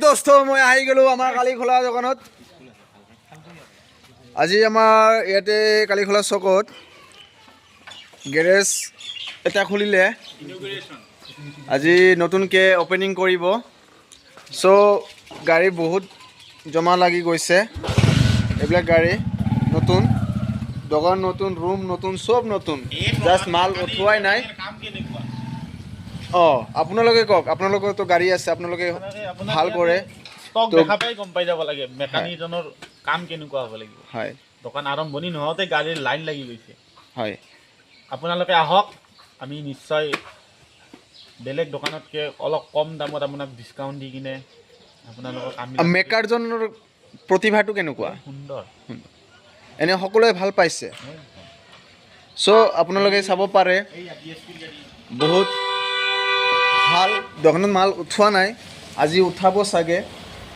দোস্ত মই আহি গ'লো আমাৰ কালিখোলা দোকানত। আজি আমাৰ ইয়াতে কালিখোলা চকত গেৰেজ এটা খুলিলে, আজি নতুনকৈ অপেনিং কৰিব। চ' গাড়ী বহুত জমা লাগি গৈছে, এইবিলাক গাড়ী নতুন, দোকান নতুন, ৰুম নতুন, চব নতুন, জাষ্ট মাল উঠোৱাই নাই। অঁ, আপোনালোকে কওক, আপোনালোকৰতো গাড়ী আছে, আপোনালোকে ভাল কৰে। ষ্টক দেখা পাই গম পাই যাব লাগে মেকানিকজনৰ কাম কেনেকুৱা হ'ব লাগিব। হয়, দোকান আৰম্ভণি নহওঁতে গাড়ীৰ লাইন লাগি গৈছে। হয়, আপোনালোকে আহক, আমি নিশ্চয় বেলেগ দোকানতকৈ অলপ কম দামত আপোনাক ডিছকাউণ্ট দি কিনে আপোনালোকৰ কাম মেকাৰজনৰ প্ৰতিভাটো কেনেকুৱা? সুন্দৰ, এনে সকলোৱে ভাল পাইছে। চ' আপোনালোকে চাব পাৰে, বহুত ভাল। দোকানত মাল উঠোৱা নাই, আজি উঠাব চাগে,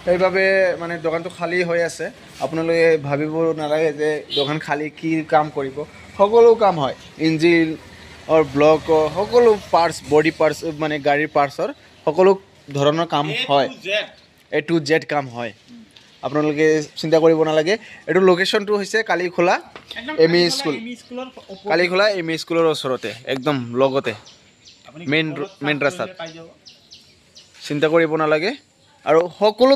সেইবাবে মানে দোকানটো খালী হৈ আছে। আপোনালোকে ভাবিব নালাগে যে দোকান খালী, কি কাম কৰিব, সকলো কাম হয়। ইঞ্জিনৰ ব্লকৰ সকলো পাৰ্টছ, বডি পাৰ্টছ, মানে গাড়ীৰ পাৰ্টছৰ সকলো ধৰণৰ কাম হয়, A to Z কাম হয়। আপোনালোকে চিন্তা কৰিব নালাগে। এইটো লোকেশ্যনটো হৈছে Kalikhola M E school, Kalikhola M E স্কুলৰ ওচৰতে, একদম লগতে, মেইন ৰাস্তাত। চিন্তা কৰিব নালাগে। আৰু সকলো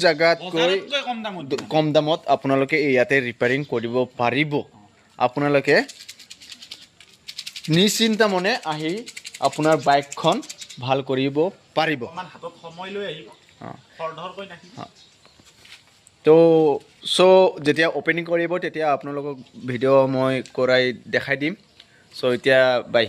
জেগাতকৈ কম দামত আপোনালোকে ইয়াতে ৰিপেয়াৰিং কৰিব পাৰিব। আপোনালোকে নিশ্চিন্ত মনে আহি আপোনাৰ বাইকখন ভাল কৰিব পাৰিব। হাতত সময় লৈ আহিব, খৰধৰকৈ নাহিব। তো যেতিয়া অপেনিং কৰিব তেতিয়া আপোনালোকক ভিডিঅ' মই কৰাই দেখাই দিম। চ' এতিয়া বাই।